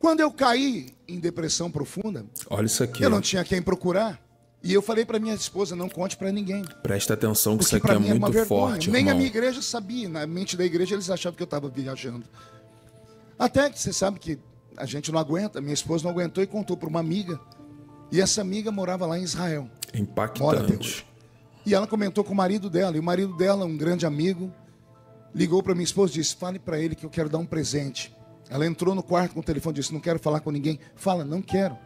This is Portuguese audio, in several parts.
Quando eu caí em depressão profunda, Olha isso aqui. eu não tinha quem procurar. E eu falei para minha esposa, não conte para ninguém. Presta atenção que Porque isso aqui para é mim era uma muito vergonha. forte, Nem irmão. a minha igreja sabia. Na mente da igreja eles achavam que eu estava viajando. Até que você sabe que a gente não aguenta. Minha esposa não aguentou e contou para uma amiga. E essa amiga morava lá em Israel. Mora até hoje. Impactante. E ela comentou com o marido dela. E o marido dela, um grande amigo, ligou para minha esposa e disse, fale para ele que eu quero dar um presente. Ela entrou no quarto com o telefone e disse, não quero falar com ninguém. Fala, não quero.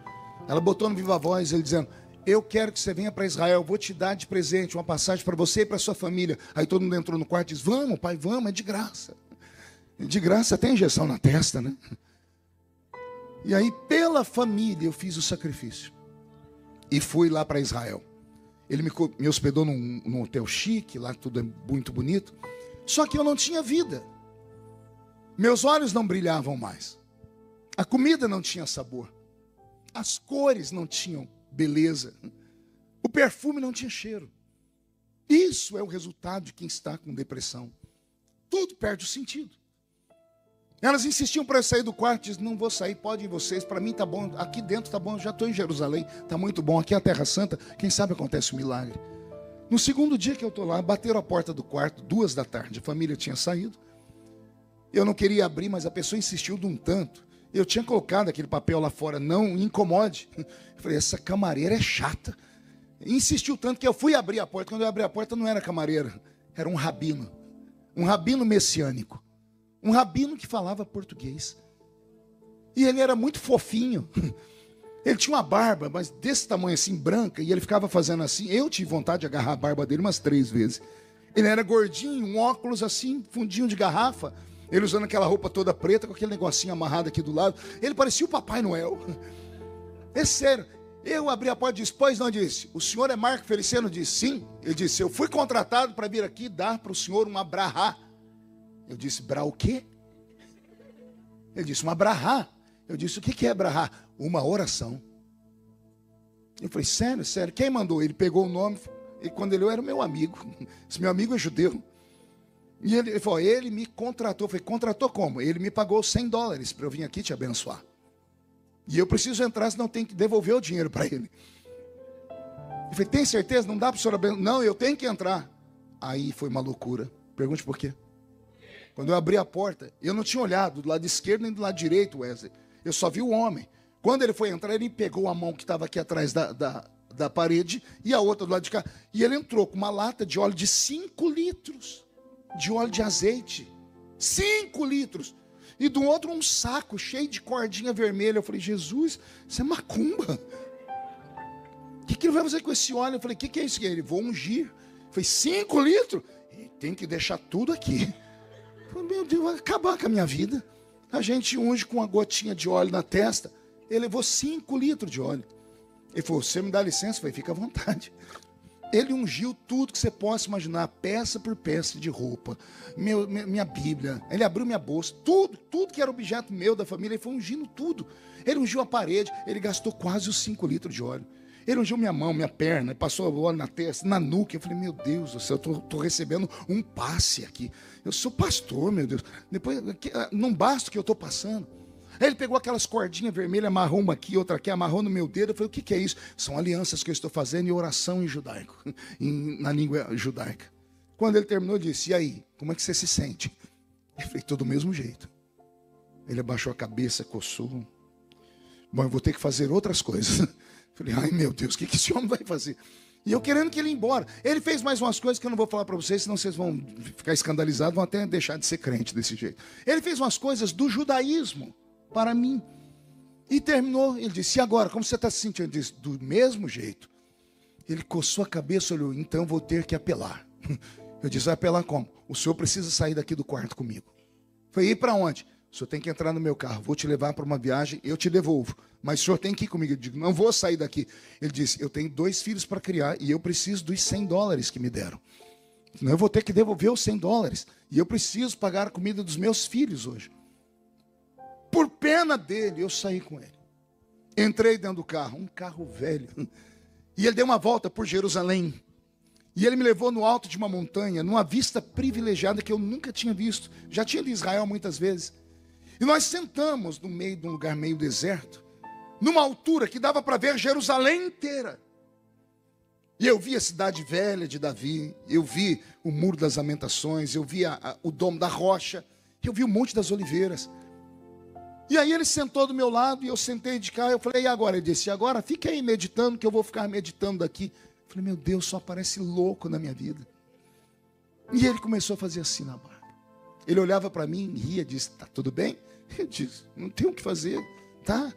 Ela botou no viva voz, ele dizendo, eu quero que você venha para Israel, vou te dar de presente uma passagem para você e para sua família. Aí todo mundo entrou no quarto e disse, vamos, pai, vamos, é de graça. De graça até injeção na testa, né? E aí, pela família, eu fiz o sacrifício. E fui lá para Israel. Ele me hospedou num hotel chique, lá tudo é muito bonito. Só que eu não tinha vida. Meus olhos não brilhavam mais. A comida não tinha sabor. As cores não tinham beleza. O perfume não tinha cheiro. Isso é o resultado de quem está com depressão. Tudo perde o sentido. Elas insistiam para eu sair do quarto, diziam, não vou sair, podem vocês, para mim tá bom, aqui dentro tá bom, já estou em Jerusalém, tá muito bom, aqui é a Terra Santa, quem sabe acontece um milagre. No segundo dia que eu estou lá, bateram a porta do quarto, 2 da tarde, a família tinha saído, eu não queria abrir, mas a pessoa insistiu de um tanto, eu tinha colocado aquele papel lá fora, não incomode, eu falei, essa camareira é chata, insistiu tanto que eu fui abrir a porta, quando eu abri a porta não era camareira, era um rabino messiânico. Um rabino que falava português. E ele era muito fofinho. Ele tinha uma barba, mas desse tamanho assim, branca, e ele ficava fazendo assim. Eu tive vontade de agarrar a barba dele umas 3 vezes. Ele era gordinho, um óculos assim, fundinho de garrafa. Ele usando aquela roupa toda preta, com aquele negocinho amarrado aqui do lado. Ele parecia o Papai Noel. É sério. Eu abri a porta e disse, pois não, disse. O senhor é Marco Feliciano? Disse, sim. Ele disse, eu fui contratado para vir aqui dar para o senhor uma brahá. Eu disse, brá o quê? Ele disse, uma brahá. Eu disse, o que é brahá? Uma oração. Eu falei, sério, sério, quem mandou? Ele pegou o nome, e quando ele era meu amigo. Esse meu amigo é judeu. E ele falou, ele me contratou. Eu falei, contratou como? Ele me pagou $100 para eu vir aqui te abençoar. E eu preciso entrar, senão eu tenho que devolver o dinheiro para ele. Eu falei, tem certeza? Não dá para o senhor abençoar? Não, eu tenho que entrar. Aí foi uma loucura. Pergunte por quê. Quando eu abri a porta, eu não tinha olhado do lado esquerdo nem do lado direito, Wesley. Eu só vi o homem. Quando ele foi entrar, ele pegou a mão que estava aqui atrás da parede e a outra do lado de cá. E ele entrou com uma lata de óleo de 5 litros. De óleo de azeite. 5 litros. E do outro um saco cheio de cordinha vermelha. Eu falei, Jesus, isso é macumba. O que ele vai fazer com esse óleo? Eu falei, o que é isso? Ele, vou ungir. Eu falei, 5 litros? E tem que deixar tudo aqui. Meu Deus, vai acabar com a minha vida. A gente unge com uma gotinha de óleo na testa. Ele levou 5 litros de óleo. Ele falou, você me dá licença? Eu falei, fica à vontade. Ele ungiu tudo que você possa imaginar, peça por peça de roupa, minha Bíblia. Ele abriu minha bolsa, tudo que era objeto meu, da família, ele foi ungindo tudo. Ele ungiu a parede, ele gastou quase os 5 litros de óleo. Ele ungiu minha mão, minha perna, passou o óleo na testa, na nuca. Eu falei, meu Deus do céu, eu estou recebendo um passe aqui. Eu sou pastor, meu Deus. Depois, não basta o que eu estou passando. Aí ele pegou aquelas cordinhas vermelhas, amarrou uma aqui, outra aqui, amarrou no meu dedo. Eu falei, o que é isso? São alianças que eu estou fazendo em oração em judaico, na língua judaica. Quando ele terminou, eu disse, e aí, como é que você se sente? Eu falei, tô do mesmo jeito. Ele abaixou a cabeça, coçou. Bom, eu vou ter que fazer outras coisas. Falei, ai meu Deus, o que esse homem vai fazer? E eu querendo que ele ia embora. Ele fez mais umas coisas que eu não vou falar para vocês, senão vocês vão ficar escandalizados, vão até deixar de ser crente desse jeito. Ele fez umas coisas do judaísmo para mim. E terminou, ele disse, e agora, como você está se sentindo? Eu disse, do mesmo jeito. Ele coçou a cabeça, olhou, então vou ter que apelar. Eu disse, vai apelar como? O senhor precisa sair daqui do quarto comigo. Falei, ir para onde? O senhor tem que entrar no meu carro, vou te levar para uma viagem, eu te devolvo. Mas o senhor tem que ir comigo. Eu digo, não vou sair daqui. Ele disse, eu tenho 2 filhos para criar e eu preciso dos $100 que me deram. Senão eu vou ter que devolver os $100. E eu preciso pagar a comida dos meus filhos hoje. Por pena dele, eu saí com ele. Entrei dentro do carro, um carro velho. E ele deu uma volta por Jerusalém. E ele me levou no alto de uma montanha, numa vista privilegiada que eu nunca tinha visto. Já tinha ido em Israel muitas vezes. E nós sentamos no meio de um lugar meio deserto, numa altura que dava para ver Jerusalém inteira. E eu vi a cidade velha de Davi, eu vi o Muro das Lamentações, eu vi o Domo da Rocha, eu vi o Monte das Oliveiras. E aí ele sentou do meu lado e eu sentei de cá. Eu falei, e agora? Ele disse, agora fica aí meditando, que eu vou ficar meditando daqui. Eu falei, meu Deus, só parece louco na minha vida. E ele começou a fazer assim na barba. Ele olhava para mim, ria, disse, tá tudo bem? Eu disse, não tem o que fazer, tá?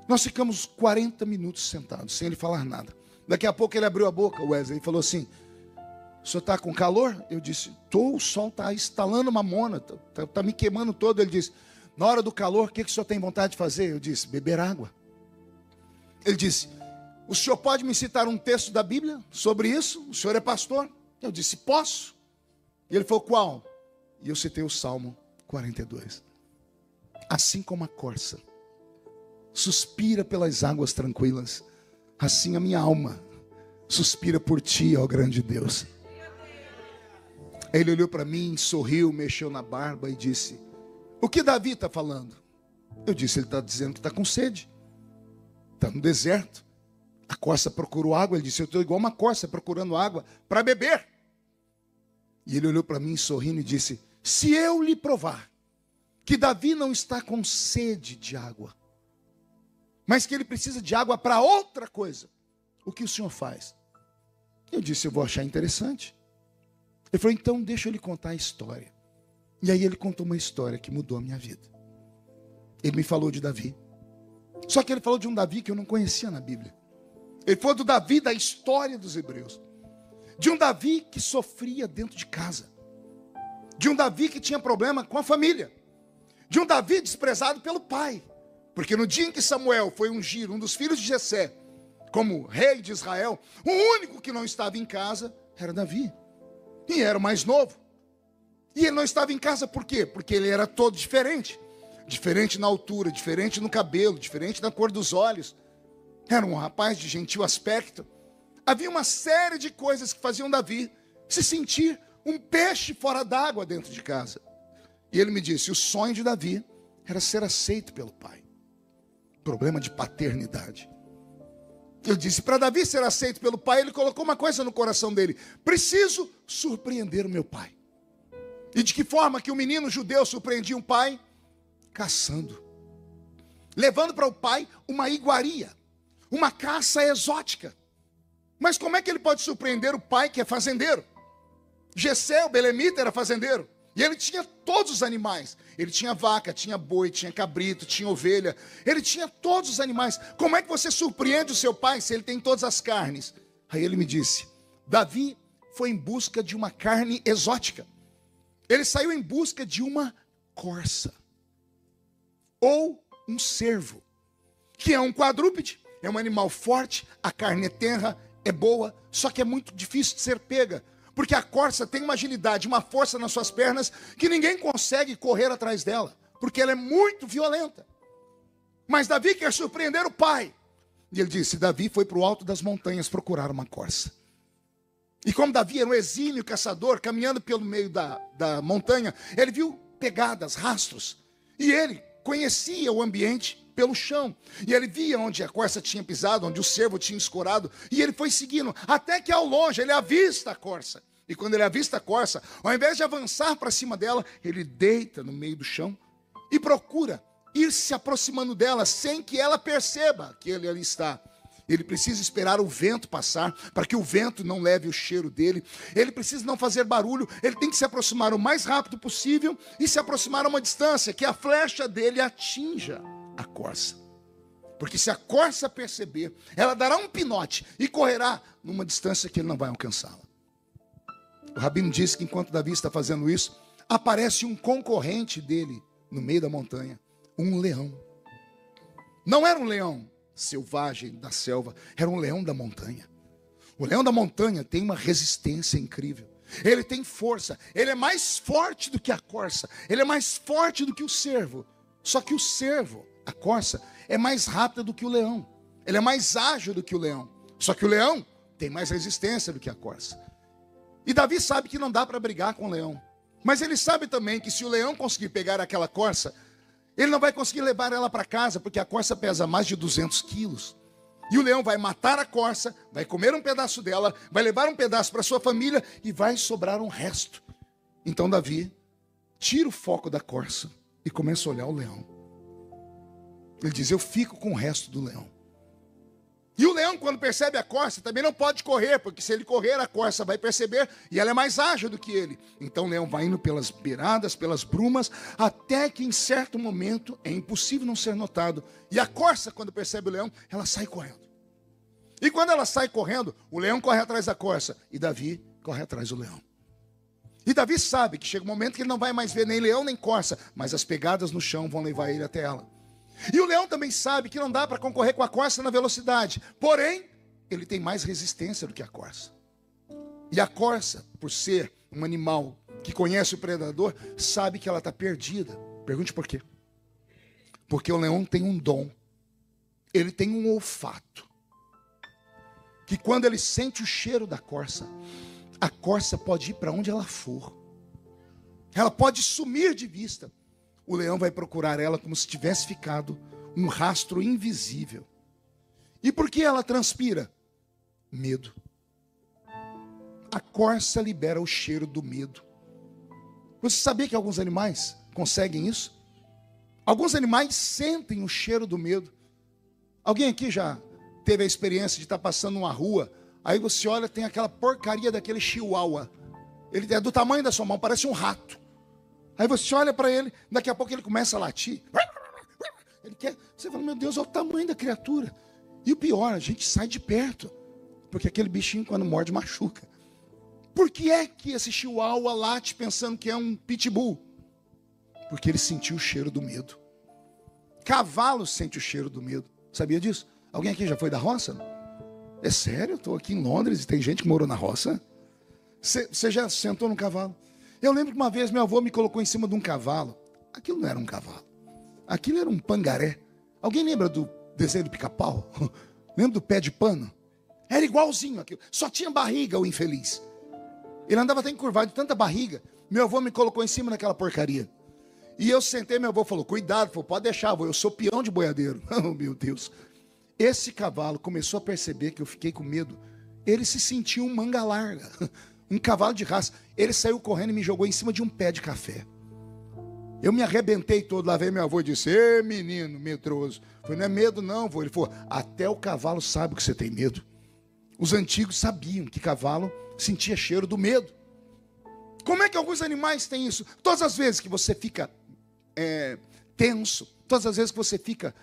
Nós ficamos 40 minutos sentados, sem ele falar nada. Daqui a pouco ele abriu a boca, Wesley, e falou assim, o senhor está com calor? Eu disse, o sol está estalando mamona, tá me queimando todo. Ele disse, na hora do calor, o que o senhor tem vontade de fazer? Eu disse, beber água. Ele disse, o senhor pode me citar um texto da Bíblia sobre isso? O senhor é pastor? Eu disse, posso. E ele falou, qual? E eu citei o Salmo 42. Assim como a corça suspira pelas águas tranquilas, assim a minha alma suspira por ti, ó grande Deus. Ele olhou para mim, sorriu, mexeu na barba e disse, o que Davi está falando? Eu disse, ele está dizendo que está com sede. Está no deserto. A corça procurou água. Ele disse, eu estou igual uma corça procurando água para beber. E ele olhou para mim sorrindo e disse, se eu lhe provar que Davi não está com sede de água, mas que ele precisa de água para outra coisa, o que o senhor faz? Eu disse, eu vou achar interessante. Ele falou, então deixa eu lhe contar a história. E aí ele contou uma história que mudou a minha vida. Ele me falou de Davi. Só que ele falou de um Davi que eu não conhecia na Bíblia. Ele falou do Davi da história dos hebreus. De um Davi que sofria dentro de casa. De um Davi que tinha problema com a família. De um Davi desprezado pelo pai. Porque no dia em que Samuel foi ungir um dos filhos de Jessé como rei de Israel, o único que não estava em casa era Davi. E era o mais novo. E ele não estava em casa por quê? Porque ele era todo diferente. Diferente na altura, diferente no cabelo, diferente na cor dos olhos. Era um rapaz de gentil aspecto. Havia uma série de coisas que faziam Davi se sentir um peixe fora d'água dentro de casa. E ele me disse, o sonho de Davi era ser aceito pelo pai. Problema de paternidade. Eu disse, para Davi ser aceito pelo pai, ele colocou uma coisa no coração dele. Preciso surpreender o meu pai. E de que forma que o menino judeu surpreendia um pai? Caçando. Levando para o pai uma iguaria. Uma caça exótica. Mas como é que ele pode surpreender o pai que é fazendeiro? Jessé, o belemita, era fazendeiro. E ele tinha todos os animais. Ele tinha vaca, tinha boi, tinha cabrito, tinha ovelha. Ele tinha todos os animais. Como é que você surpreende o seu pai se ele tem todas as carnes? Aí ele me disse, Davi foi em busca de uma carne exótica. Ele saiu em busca de uma corça. Ou um cervo. Que é um quadrúpede. É um animal forte, a carne é tenra, é boa, só que é muito difícil de ser pega. Porque a corça tem uma agilidade, uma força nas suas pernas que ninguém consegue correr atrás dela. Porque ela é muito violenta. Mas Davi quer surpreender o pai. E ele disse, Davi foi para o alto das montanhas procurar uma corça. E como Davi era um exímio caçador, caminhando pelo meio da montanha, ele viu pegadas, rastros. E ele conhecia o ambiente pelo chão. E ele via onde a corça tinha pisado, onde o cervo tinha escorado. E ele foi seguindo, até que ao longe ele avista a corça. E quando ele avista a corça, ao invés de avançar para cima dela, ele deita no meio do chão e procura ir se aproximando dela sem que ela perceba que ele ali está. Ele precisa esperar o vento passar, para que o vento não leve o cheiro dele. Ele precisa não fazer barulho, ele tem que se aproximar o mais rápido possível e se aproximar a uma distância que a flecha dele atinja a corça. Porque se a corça perceber, ela dará um pinote e correrá numa distância que ele não vai alcançá-la. O rabino disse que enquanto Davi está fazendo isso, aparece um concorrente dele no meio da montanha, um leão. Não era um leão selvagem da selva, era um leão da montanha. O leão da montanha tem uma resistência incrível. Ele tem força, ele é mais forte do que a corça, ele é mais forte do que o cervo. Só que o cervo, a corça, é mais rápida do que o leão. Ele é mais ágil do que o leão. Só que o leão tem mais resistência do que a corça. E Davi sabe que não dá para brigar com o leão. Mas ele sabe também que se o leão conseguir pegar aquela corça, Ele não vai conseguir levar ela para casa, porque a corça pesa mais de 200 quilos. E o leão vai matar a corça, vai comer um pedaço dela, vai levar um pedaço para sua família e vai sobrar um resto. Então Davi tira o foco da corça e começa a olhar o leão. Ele diz: eu fico com o resto do leão. E o leão, quando percebe a corça, também não pode correr, porque se ele correr, a corça vai perceber e ela é mais ágil do que ele. Então o leão vai indo pelas beiradas, pelas brumas, até que em certo momento é impossível não ser notado. E a corça, quando percebe o leão, ela sai correndo. E quando ela sai correndo, o leão corre atrás da corça e Davi corre atrás do leão. E Davi sabe que chega um momento que ele não vai mais ver nem leão nem corça, mas as pegadas no chão vão levar ele até ela. E o leão também sabe que não dá para concorrer com a corça na velocidade. Porém, ele tem mais resistência do que a corça. E a corça, por ser um animal que conhece o predador, sabe que ela está perdida. Pergunte por quê. Porque o leão tem um dom. Ele tem um olfato. Que quando ele sente o cheiro da corça, a corça pode ir para onde ela for. Ela pode sumir de vista. O leão vai procurar ela como se tivesse ficado um rastro invisível. E por que ela transpira? Medo. A corça libera o cheiro do medo. Você sabia que alguns animais conseguem isso? Alguns animais sentem o cheiro do medo. Alguém aqui já teve a experiência de estar passando numa rua, aí você olha, tem aquela porcaria daquele chihuahua. Ele é do tamanho da sua mão, parece um rato. Aí você olha para ele, daqui a pouco ele começa a latir. Ele quer, você fala: meu Deus, olha o tamanho da criatura. E o pior, a gente sai de perto, porque aquele bichinho quando morde machuca. Por que é que esse chihuahua late pensando que é um pitbull? Porque ele sentiu o cheiro do medo. Cavalo sente o cheiro do medo. Sabia disso? Alguém aqui já foi da roça? É sério? Eu estou aqui em Londres e tem gente que morou na roça. Você já sentou no cavalo? Eu lembro que uma vez meu avô me colocou em cima de um cavalo. Aquilo não era um cavalo. Aquilo era um pangaré. Alguém lembra do desenho do Pica-Pau? Lembra do pé de pano? Era igualzinho aquilo. Só tinha barriga, o infeliz. Ele andava até encurvado de tanta barriga. Meu avô me colocou em cima daquela porcaria. E eu sentei, meu avô falou: cuidado, falou, pode deixar, avô, eu sou peão de boiadeiro. Oh, meu Deus. Esse cavalo começou a perceber que eu fiquei com medo. Ele se sentiu um manga larga. Um cavalo de raça. Ele saiu correndo e me jogou em cima de um pé de café. Eu me arrebentei todo. Lá veio meu avô e disse: ê, menino medroso. Eu falei: não é medo não, avô. Ele falou: até o cavalo sabe que você tem medo. Os antigos sabiam que cavalo sentia cheiro do medo. Como é que alguns animais têm isso? Todas as vezes que você fica tenso, todas as vezes que você fica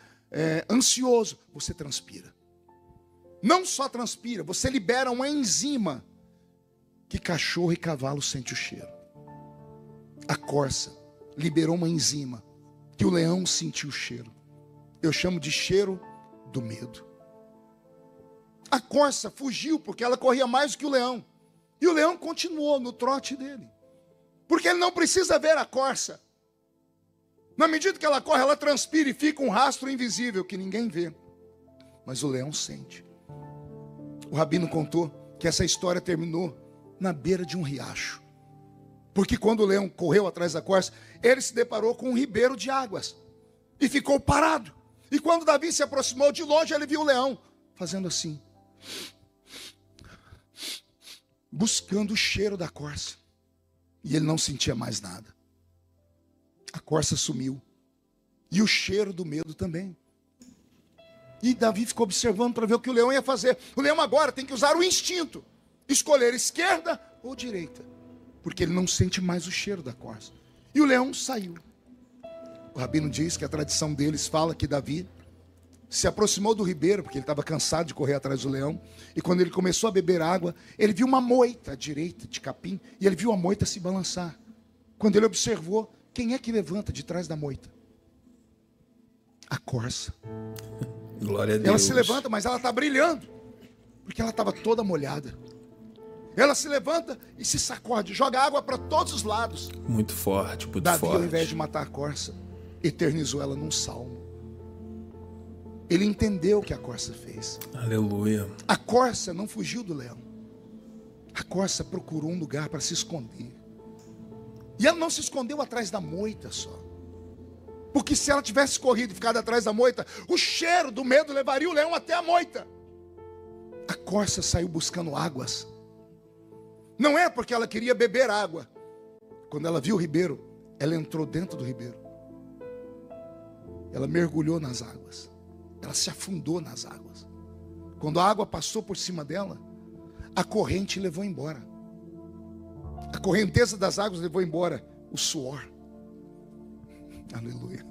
ansioso, você transpira. Não só transpira, você libera uma enzima que cachorro e cavalo sente o cheiro. A corça liberou uma enzima que o leão sentiu o cheiro. Eu chamo de cheiro do medo. A corça fugiu porque ela corria mais do que o leão. E o leão continuou no trote dele. Porque ele não precisa ver a corça. Na medida que ela corre, ela transpira e fica um rastro invisível que ninguém vê. Mas o leão sente. O rabino contou que essa história terminou na beira de um riacho. Porque quando o leão correu atrás da corça, ele se deparou com um ribeiro de águas. E ficou parado. E quando Davi se aproximou de longe, ele viu o leão fazendo assim, buscando o cheiro da corça. E ele não sentia mais nada. A corça sumiu. E o cheiro do medo também. E Davi ficou observando para ver o que o leão ia fazer. O leão agora tem que usar o instinto. Escolher esquerda ou direita. Porque ele não sente mais o cheiro da corça. E o leão saiu. O rabino diz que a tradição deles fala que Davi se aproximou do ribeiro, porque ele estava cansado de correr atrás do leão. E quando ele começou a beber água, ele viu uma moita à direita de capim. E ele viu a moita se balançar. Quando ele observou, quem é que levanta de trás da moita? A corça. Glória a Deus. Ela se levanta, mas ela está brilhando. Porque ela estava toda molhada. Ela se levanta e se sacode, joga água para todos os lados. Muito forte, muito Davi, forte. ao invés de matar a corça, eternizou ela num salmo. Ele entendeu o que a corça fez. Aleluia. A corça não fugiu do leão. A corça procurou um lugar para se esconder. E ela não se escondeu atrás da moita só. Porque se ela tivesse corrido e ficado atrás da moita, o cheiro do medo levaria o leão até a moita. A corça saiu buscando águas. Não é porque ela queria beber água. Quando ela viu o ribeiro, ela entrou dentro do ribeiro. Ela mergulhou nas águas. Ela se afundou nas águas. Quando a água passou por cima dela, a corrente levou embora. A correnteza das águas levou embora o suor. Aleluia.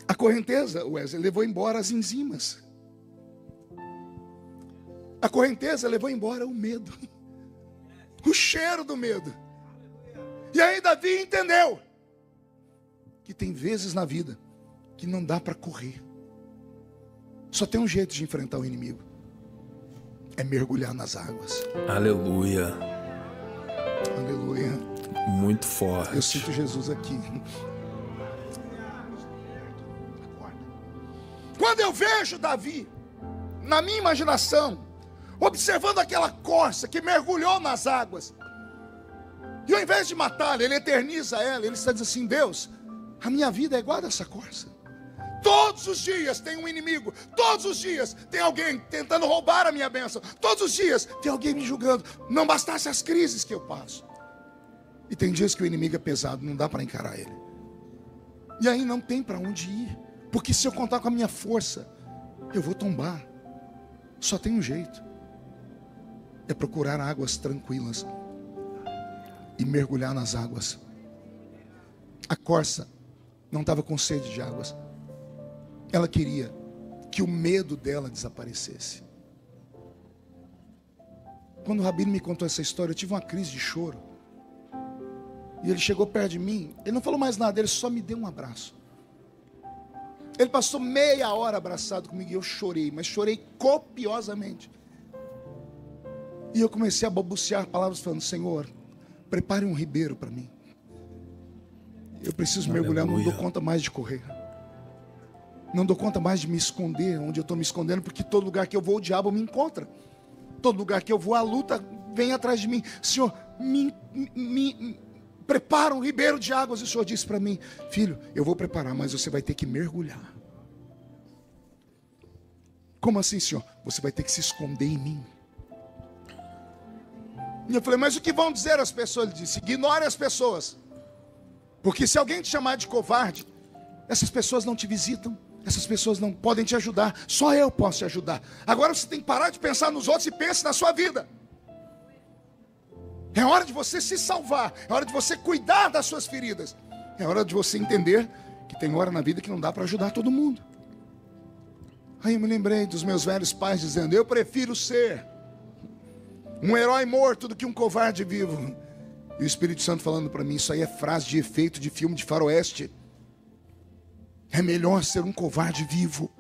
A correnteza, Wesley, levou embora as enzimas. A correnteza levou embora o medo. O cheiro do medo. E aí Davi entendeu que tem vezes na vida que não dá para correr. Só tem um jeito de enfrentar o inimigo. É mergulhar nas águas. Aleluia. Aleluia. Muito forte. Eu sinto Jesus aqui. Quando eu vejo Davi, na minha imaginação, observando aquela corça que mergulhou nas águas, e ao invés de matá-la, ele eterniza ela. Ele está dizendo assim: Deus, a minha vida é igual a essa corça. Todos os dias tem um inimigo. Todos os dias tem alguém tentando roubar a minha bênção. Todos os dias tem alguém me julgando. Não bastasse as crises que eu passo. E tem dias que o inimigo é pesado, não dá para encarar ele. E aí não tem para onde ir. Porque se eu contar com a minha força, eu vou tombar. Só tem um jeito. É procurar águas tranquilas e mergulhar nas águas. A corça não estava com sede de águas. Ela queria que o medo dela desaparecesse. Quando o Rabino me contou essa história, eu tive uma crise de choro. E ele chegou perto de mim. Ele não falou mais nada, ele só me deu um abraço. Ele passou meia hora abraçado comigo e eu chorei, mas chorei copiosamente. E eu comecei a balbuciar palavras falando: Senhor, prepare um ribeiro para mim. Eu preciso mergulhar, não dou conta mais de correr. Não dou conta mais de me esconder onde eu estou me escondendo, porque todo lugar que eu vou o diabo me encontra. Todo lugar que eu vou a luta vem atrás de mim. Senhor, me prepara um ribeiro de águas. E o Senhor disse para mim: filho, eu vou preparar, mas você vai ter que mergulhar. Como assim, Senhor? Você vai ter que se esconder em mim. E eu falei: mas o que vão dizer as pessoas? Ele disse: ignore as pessoas. Porque se alguém te chamar de covarde, essas pessoas não te visitam. Essas pessoas não podem te ajudar. Só eu posso te ajudar. Agora você tem que parar de pensar nos outros e pense na sua vida. É hora de você se salvar. É hora de você cuidar das suas feridas. É hora de você entender que tem hora na vida que não dá para ajudar todo mundo. Aí eu me lembrei dos meus velhos pais dizendo: eu prefiro ser um herói morto do que um covarde vivo. E o Espírito Santo falando para mim: isso aí é frase de efeito de filme de faroeste. É melhor ser um covarde vivo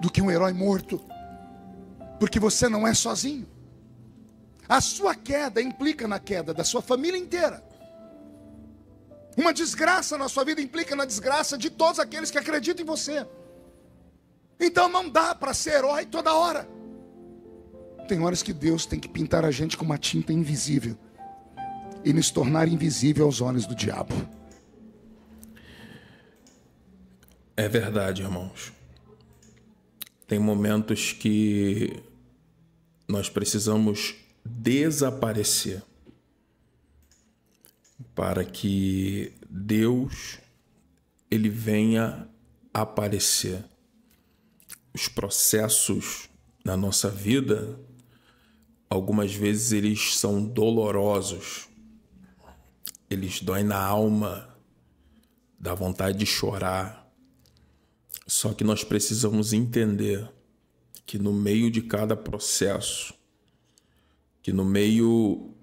do que um herói morto. Porque você não é sozinho. A sua queda implica na queda da sua família inteira. Uma desgraça na sua vida implica na desgraça de todos aqueles que acreditam em você. Então não dá para ser herói toda hora. Tem horas que Deus tem que pintar a gente com uma tinta invisível e nos tornar invisível aos olhos do diabo. É verdade, irmãos. Tem momentos que nós precisamos desaparecer para que Deus ele venha aparecer. Os processos na nossa vida, algumas vezes eles são dolorosos. Eles doem na alma, dá vontade de chorar. Só que nós precisamos entender que no meio de cada processo, que no meio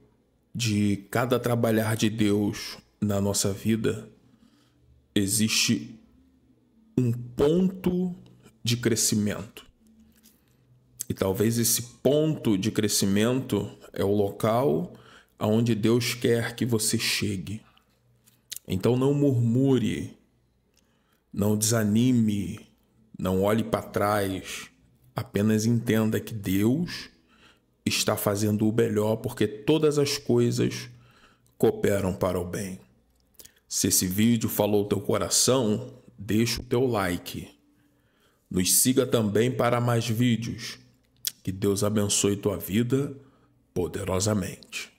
de cada trabalhar de Deus na nossa vida, existe um ponto de crescimento. E talvez esse ponto de crescimento é o local aonde Deus quer que você chegue. Então não murmure, não desanime, não olhe para trás, apenas entenda que Deus está fazendo o melhor, porque todas as coisas cooperam para o bem. Se esse vídeo falou teu coração, deixa o teu like. Nos siga também para mais vídeos. Que Deus abençoe tua vida poderosamente.